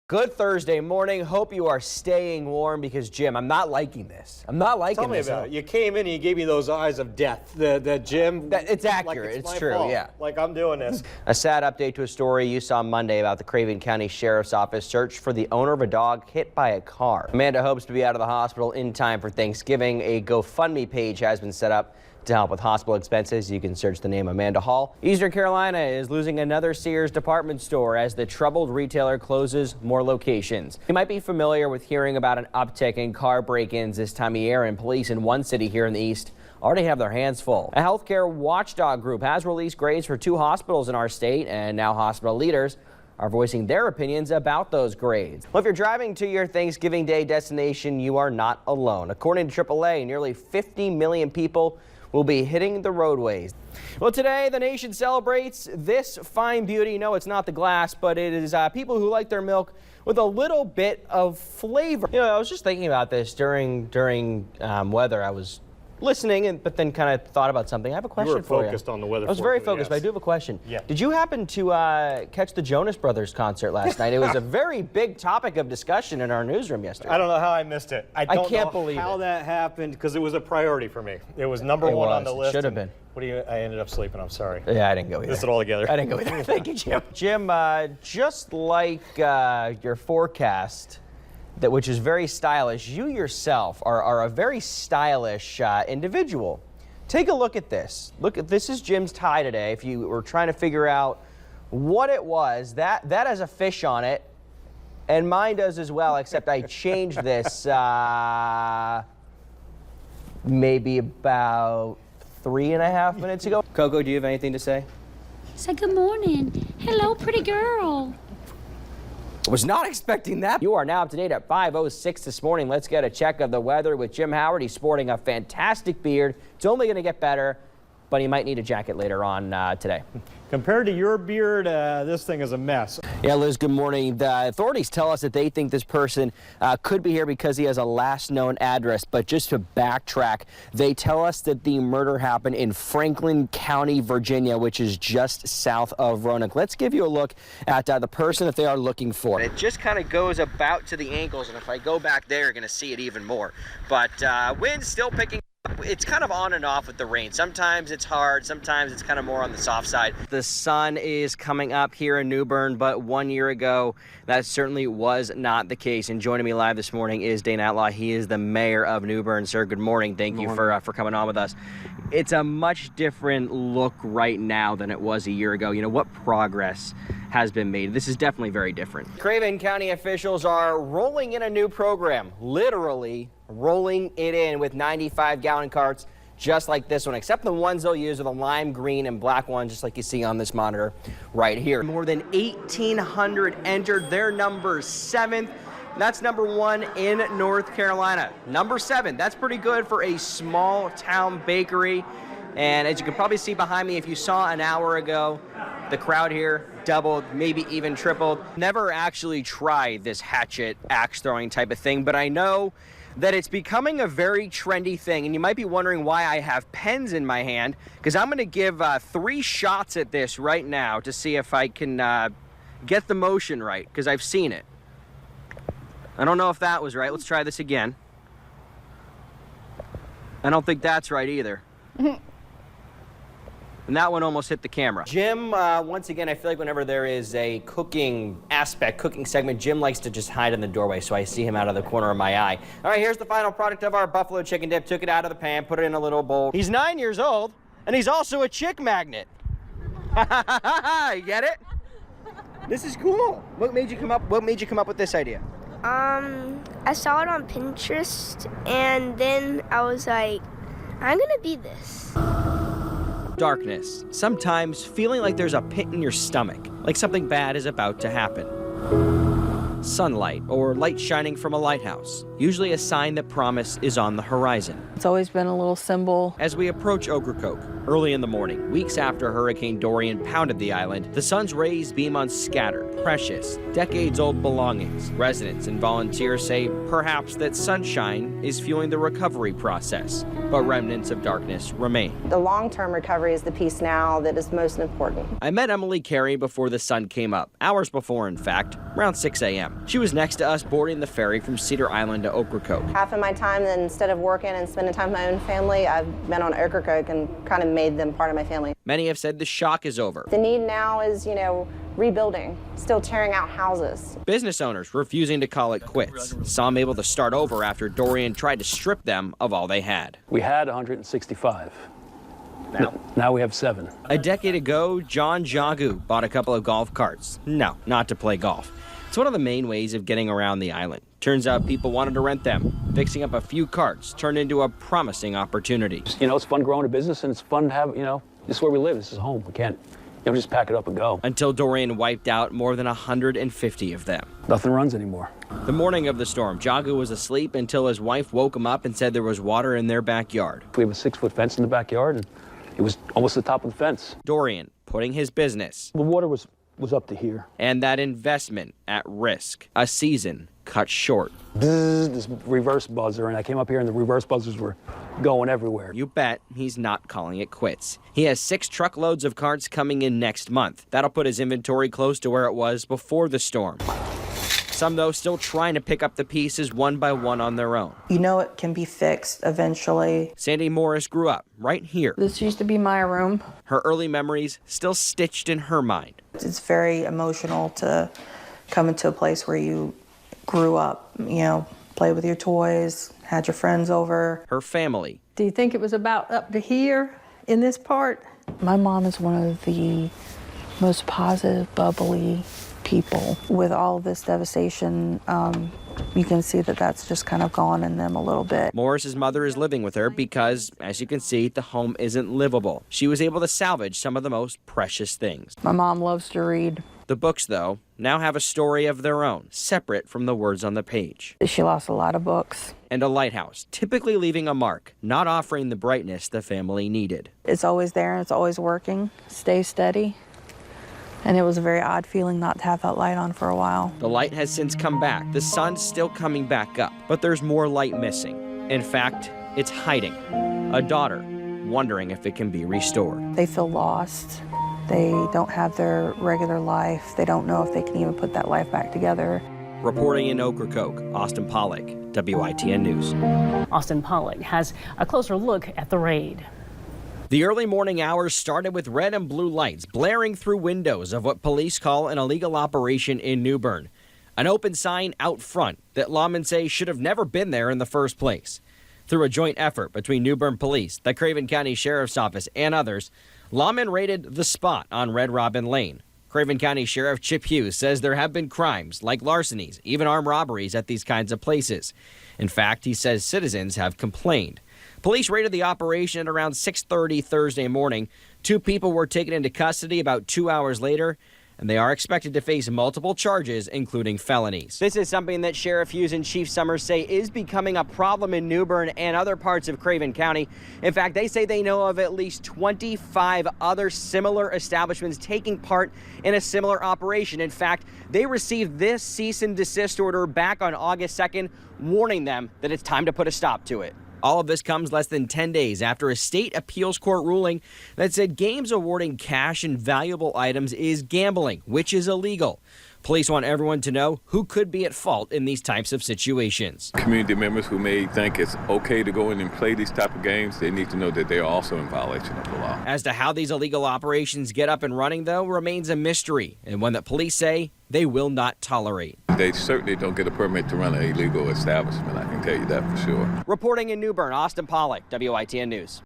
Good Thursday morning. Hope you are staying warm because, Jim, I'm not liking this. I'm not liking this. Tell me about it. You came in and you gave me those eyes of death. The Jim. It's accurate. Like it's true, fault. yeah. Like I'm doing this. A sad update to a story you saw Monday about the Craven County Sheriff's Office search for the owner of a dog hit by a car. Amanda hopes to be out of the hospital in time for Thanksgiving. A GoFundMe page has been set up to help with hospital expenses. You can search the name Amanda Hall. Eastern Carolina is losing another Sears department store as the troubled retailer closes more locations. You might be familiar with hearing about an uptick in car break-ins this time of year, and police in one city here in the east already have their hands full. A healthcare watchdog group has released grades for 2 hospitals in our state, and now hospital leaders are voicing their opinions about those grades. Well, if you're driving to your Thanksgiving Day destination, you are not alone. According to AAA, nearly 50 million people will be hitting the roadways. Well, today the nation celebrates this fine beauty. No, it's not the glass, but it is people who like their milk with a little bit of flavor. You know, I was just thinking about this during weather. I was listening, but then kind of thought about something. I have a question for you. You were focused on the weather. I was very focused, but I do have a question. Yeah. Did you happen to catch the Jonas Brothers concert last night? It was a very big topic of discussion in our newsroom yesterday. I don't know how I missed it. I can't believe how that happened because it was a priority for me. It was number one on the list. Should have been. I ended up sleeping. I'm sorry. Yeah, I didn't go either. This it all together. I didn't go either. Thank you, Jim. Jim, just like your forecast, which is very stylish, you yourself are a very stylish individual. Take a look at this. This is Jim's tie today. If you were trying to figure out what it was, that has a fish on it, and mine does as well, except I changed this maybe about 3.5 minutes ago. Coco, do you have anything to say? Say good morning. Hello, pretty girl. Was not expecting that. You are now up to date at 5:06 this morning. Let's get a check of the weather with Jim Howard. He's sporting a fantastic beard. It's only going to get better, but he might need a jacket later on today. Compared to your beard, this thing is a mess. Yeah, Liz, good morning. The authorities tell us that they think this person could be here because he has a last known address. But just to backtrack, they tell us that the murder happened in Franklin County, Virginia, which is just south of Roanoke. Let's give you a look at the person that they are looking for. It just kind of goes about to the ankles, and if I go back there, you're going to see it even more. But wind's still picking up. It's kind of on and off with the rain. Sometimes it's hard, sometimes it's kind of more on the soft side. The sun is coming up here in New Bern, but 1 year ago, that certainly was not the case. And joining me live this morning is Dane Outlaw. He is the mayor of New Bern. Sir, good morning. Thank you for coming on with us. It's a much different look right now than it was a year ago. You know, what progress has been made? This is definitely very different. Craven County officials are rolling in a new program, literally rolling it in with 95-gallon carts just like this one, except the ones they'll use are the lime green and black ones, just like you see on this monitor right here. More than 1,800 entered. Their number 7th. That's number 1 in North Carolina. Number 7. That's pretty good for a small town bakery. And as you can probably see behind me, if you saw an hour ago, the crowd here doubled, maybe even tripled. Never actually tried this hatchet axe throwing type of thing, but I know that it's becoming a very trendy thing. And you might be wondering why I have pens in my hand, because I'm going to give 3 shots at this right now to see if I can get the motion right, because I've seen it. I don't know if that was right. Let's try this again. I don't think that's right either. And that one almost hit the camera. Jim, once again, I feel like whenever there is a cooking segment, Jim likes to just hide in the doorway, so I see him out of the corner of my eye. All right, here's the final product of our buffalo chicken dip. Took it out of the pan, put it in a little bowl. He's 9 years old, and he's also a chick magnet. You get it? This is cool. What made you come up with this idea? I saw it on Pinterest, and then I was like, I'm gonna be this. Darkness. Sometimes feeling like there's a pit in your stomach, like something bad is about to happen. Sunlight or light shining from a lighthouse. usually a sign that promise is on the horizon. It's always been a little symbol. As we approach Ocracoke, early in the morning, weeks after Hurricane Dorian pounded the island, the sun's rays beam on scattered, precious, decades-old belongings. Residents and volunteers say perhaps that sunshine is fueling the recovery process, but remnants of darkness remain. The long-term recovery is the piece now that is most important. I met Emily Carey before the sun came up, hours before, in fact, around 6 a.m. She was next to us boarding the ferry from Cedar Island to Ocracoke. Half of my time, then, instead of working and spending time with my own family, I've been on Ocracoke and kind of made them part of my family. Many have said the shock is over. The need now is, rebuilding, still tearing out houses. Business owners refusing to call it quits. Some able to start over after Dorian tried to strip them of all they had. We had 165. Now we have 7. A decade ago, John Jagu bought a couple of golf carts. No, not to play golf. It's one of the main ways of getting around the island. Turns out people wanted to rent them. Fixing up a few carts turned into a promising opportunity. It's fun growing a business, and it's fun to have, this is where we live. This is home. We can't, just pack it up and go. Until Dorian wiped out more than 150 of them. Nothing runs anymore. The morning of the storm, Jagu was asleep until his wife woke him up and said there was water in their backyard. We have a 6-foot fence in the backyard, and it was almost the top of the fence. Dorian putting his business. The water was up to here. And that investment at risk. A season cut short. This reverse buzzer, and I came up here and the reverse buzzers were going everywhere. You bet he's not calling it quits. He has 6 truckloads of carts coming in next month. That'll put his inventory close to where it was before the storm. Some, though, still trying to pick up the pieces one by one on their own. It can be fixed eventually. Sandy Morris grew up right here. This used to be my room. Her early memories still stitched in her mind. It's very emotional to come into a place where you grew up, play with your toys, had your friends over. Her family. Do you think it was about up to here in this part? My mom is one of the most positive, bubbly people. With all of this devastation, you can see that that's just kind of gone in them a little bit. Morris's mother is living with her because, as you can see, the home isn't livable. She was able to salvage some of the most precious things. My mom loves to read. The books, though, now have a story of their own, separate from the words on the page. She lost a lot of books. And a lighthouse, typically leaving a mark, not offering the brightness the family needed. It's always there and it's always working. Stay steady. And it was a very odd feeling not to have that light on for a while. The light has since come back. The sun's still coming back up, but there's more light missing. In fact, it's hiding. A daughter wondering if it can be restored. They feel lost. They don't have their regular life. They don't know if they can even put that life back together. Reporting in Ocracoke, Austin Pollack, WITN News. Austin Pollack has a closer look at the raid. The early morning hours started with red and blue lights blaring through windows of what police call an illegal operation in New Bern. An open sign out front that lawmen say should have never been there in the first place. Through a joint effort between New Bern Police, the Craven County Sheriff's Office, and others, lawmen raided the spot on Red Robin Lane. Craven County Sheriff Chip Hughes says there have been crimes like larcenies, even armed robberies at these kinds of places. In fact, he says citizens have complained. Police raided the operation at around 6:30 Thursday morning. 2 people were taken into custody about 2 hours later, and they are expected to face multiple charges, including felonies. This is something that Sheriff Hughes and Chief Summers say is becoming a problem in New Bern and other parts of Craven County. In fact, they say they know of at least 25 other similar establishments taking part in a similar operation. In fact, they received this cease and desist order back on August 2nd, warning them that it's time to put a stop to it. All of this comes less than 10 days after a state appeals court ruling that said games awarding cash and valuable items is gambling, which is illegal. Police want everyone to know who could be at fault in these types of situations. Community members who may think it's okay to go in and play these type of games, they need to know that they are also in violation of the law. As to how these illegal operations get up and running, though, remains a mystery, and one that police say they will not tolerate. They certainly don't get a permit to run an illegal establishment, I can tell you that for sure. Reporting in New Bern, Austin Pollack, WITN News.